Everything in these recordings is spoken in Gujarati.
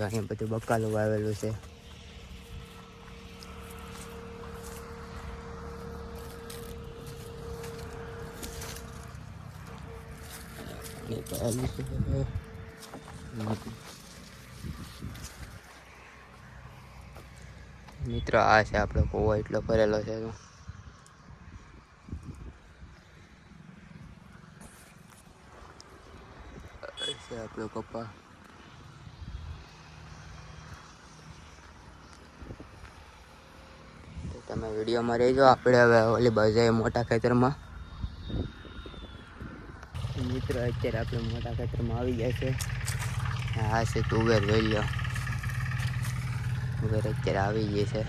અહીં બધું બકાલું વાવેલું છે. મિત્રો આ છે આપણો કૂવો એટલો ભરેલો છે. છે આપણો કપ્પા. તમે વિડીયોમાં રહેજો. આપણે હવે ઓલી બાજુ મોટા ખેતરમાં. મિત્રો અત્યારે આપણે મોટા ખેતરમાં આવી ગયા છે. આ છે તુવેર જોઈ લો. તુવેર અત્યારે આવી ગઈ છે.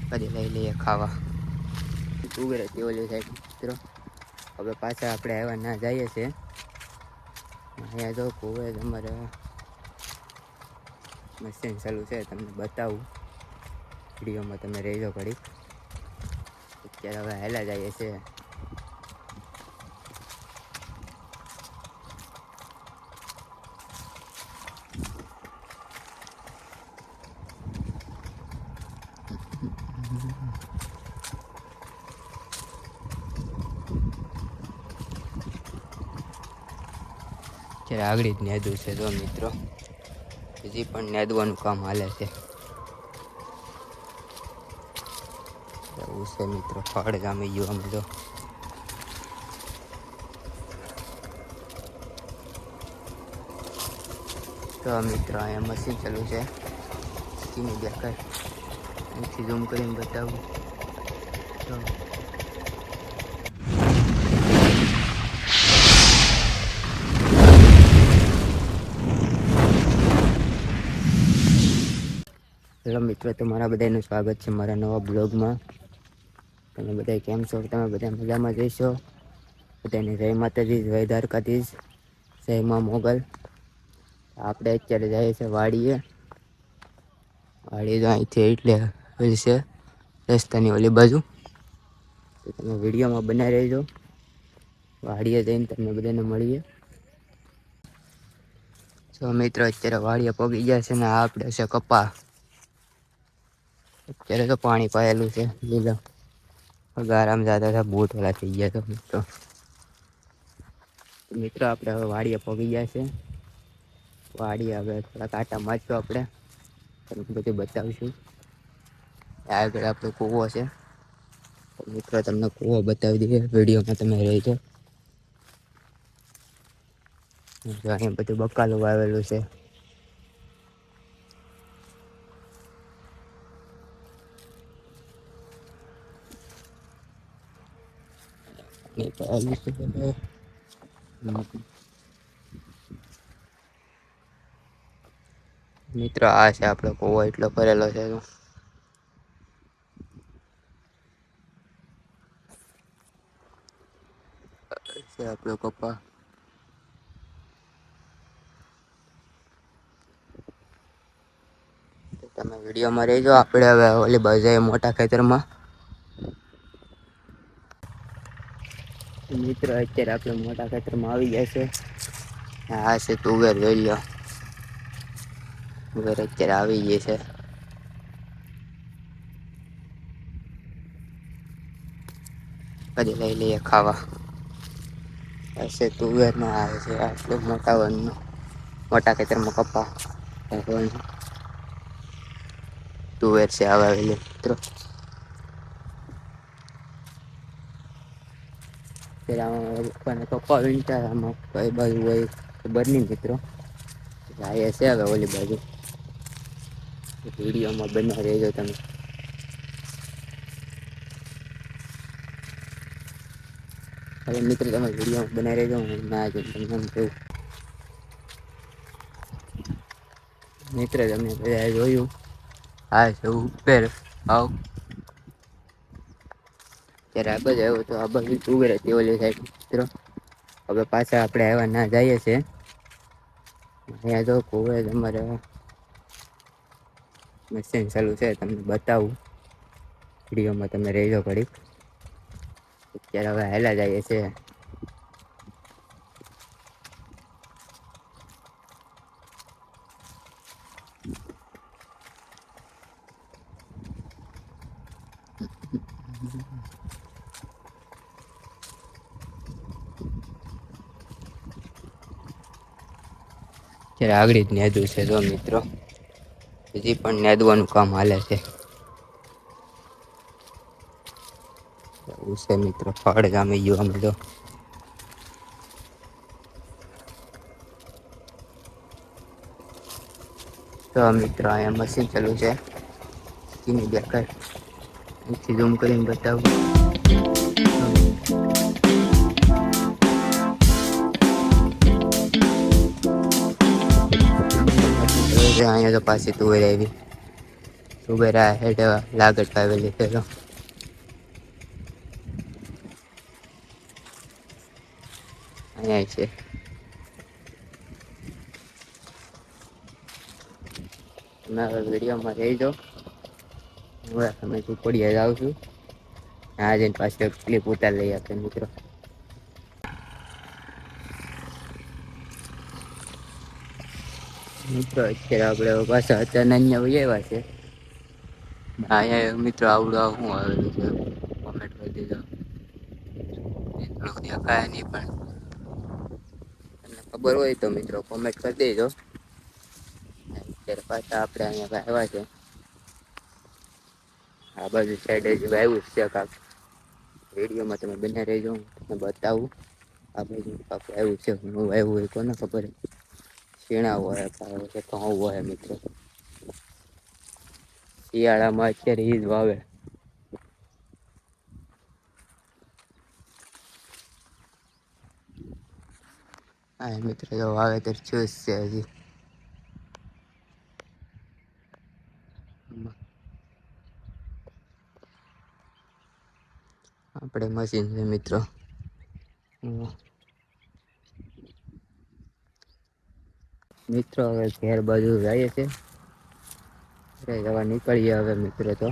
કદી લઈ લઈએ ખાવા. તુવેર હતી ઓલી સાઈડ. મિત્રો હવે પાછા આપણે આવ્યા ના જઈએ છીએ. અહીંયા જો કુવે અમારે મશીન ચાલુ છે, તમને બતાવું. વિડીયોમાં તમે રહેજો ઘડી. અત્યારે હવે હેલા જઈએ છીએ. અત્યારે આગળ જ નેદું છે. જો મિત્રો હજી પણ નેદવાનું કામ હાલે છે. એવું છે મિત્રો. ફળ જામી ગયું અમે જો. તો મિત્રો અહીંયા મશીન ચાલુ છે. મશીનની દેખાય અહીંથી ઝૂમ કરીને બતાવું તો હેલો મિત્રો, તમારા બધાનું સ્વાગત છે મારા નવા બ્લોગમાં. તમે બધા કેમ છો? તમે બધા મજામાં જઈશો. બધાને જય માતાજી, જય દ્વારકાધીશ, જય મા મોગલ. આપણે અત્યારે જઈએ છીએ વાડીએ. વાડી તો અહીંથી એટલે ઓલી છે રસ્તાની ઓલી બાજુ. તો તમે વિડીયોમાં બનાવી રહેજો. વાડીએ જઈને તમને બધાને મળીએ. તો મિત્રો અત્યારે વાડીએ પગી ગયા છે ને આ આપણે છે કપા. અત્યારે તો પાણી પાયેલું છે લીલા. આરામ જતા હતા બૂટ વાળા થઈ ગયા તો મિત્રો આપણે હવે વાડીએ પગી ગયા છે. વાડી હવે થોડા કાંટા મારશું આપણે. તમને બધું બતાવીશું. આગળ આપણો કૂવો છે. મિત્રો તમને કૂવો બતાવી દઈએ. વિડીયોમાં તમે રહેજો. અહીં બધું બકાલું વાવેલું છે. મિત્રો આ છે આપણો કૂવો એટલો ભરેલો છે. છે આપણો કપ્પા. તમે વિડીયોમાં રહેજો. આપણે હવે ઓલી બાજુ મોટા ખેતરમાં. મિત્રો અત્યારે આપણે મોટા ખેતરમાં આવી ગયા છે. આ છે તુવેર જોઈ લો. તુવેર અત્યારે આવી ગઈ છે. કદી લઈ લઈએ ખાવા. હશે તુવેરમાં આવે છે આટલું મોટા વનનું. મોટા ખેતરમાં કપા તુવેર છે આવેલી મિત્રો. કપ્પા વીણતા કઈ બાજુ હોય ખબર નહીં મિત્રો. જાય છે હવે ઓલી બાજુ. વિડીયોમાં બના રહેજો તમે. હવે મિત્રો તમે વિડીયોમાં બનાવી રહેજો. ના તમને કેવું મિત્ર તમે બધા જોયું. હા છે ઉપર આવ ત્યારે આ બાજુ આવ્યો તો આ બાજુ તુવેર હતી ઓલી સાઈડ મિત્રો. હવે પાછા આપણે આવ્યા ના જઈએ છીએ. અહીંયા જો કુવે અમારે મશીન ચાલુ છે, તમને બતાવું. વિડીયોમાં તમે રહેજો ઘડીક. અત્યારે હવે હેલા જઈએ છીએ. ત્યારે આગળ જ નેદું છે જો મિત્રો, હજી પણ નેદવાનું કામ હાલે છે. એવું છે મિત્રો, ફળ જામી ગયું અમે તો. તો મિત્ર અહીંયા મશીન ચાલુ છે, એની દેખાય અહીંથી ઝૂમ કરીને બતાવું. અહીંયા તો પાછી તુવેર આવી, તુવેર હેઠ લાગત આવેલી છે તો અહીંયા છે. તમે હવે વિડીયોમાં રહેજો, હું તમે ઝૂંપડીએ જાઉં છું. આ જઈને પાછી ક્લિપ ઉતારી લઈએ આપણે મિત્રો. મિત્રો અત્યારે આપણે પાછા અચાનક આવ્યા છે. અહીંયા મિત્રો આવડું શું આવેલું છે, કોમેન્ટ કરી દીધો. થોડુંક દેખાય નહીં પણ તમને ખબર હોય તો મિત્રો કોમેન્ટ કરી દેજો. અત્યારે પાછા આપણે અહીંયા આવ્યા છે. આ બાજુ સાઈડ જ આવ્યું છે કાંક, વિડીયોમાં તમે બને રહેજો, તમને બતાવું. આ બાજુ કાંક આવ્યું છે, હું આવ્યું હોય કોને ખબર. શીણા હોય કે ઘઉં હોય મિત્રો, શિયાળામાં અત્યારે ઈ જ વાવે. હા મિત્રો જો વાવેતર થયું છે હજી. આપણે મશીન છે મિત્રો. મિત્રો હવે ઘેર બાજુ જઈએ છે, જવા નીકળીએ હવે મિત્રો. તો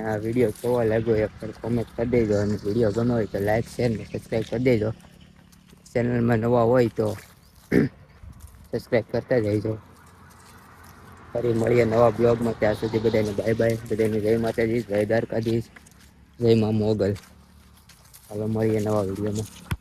આ વિડીયો કેવો લાગ્યો એક કોમેન્ટ કરી દેજો, અને વિડીયો ગમ્યો હોય તો લાઈક શેર ને સબસ્ક્રાઈબ કરી દેજો. ચેનલમાં નવા હોય તો સબસ્ક્રાઈબ કરતા જઈજો. ફરી મળીએ નવા બ્લોગમાં, ત્યાં સુધી બધાને બાય બાય. બધાને જય માતાજી, જય દ્વારકાધીશ, જય મા મોગલ. હવે મળીએ નવા વિડીયોમાં.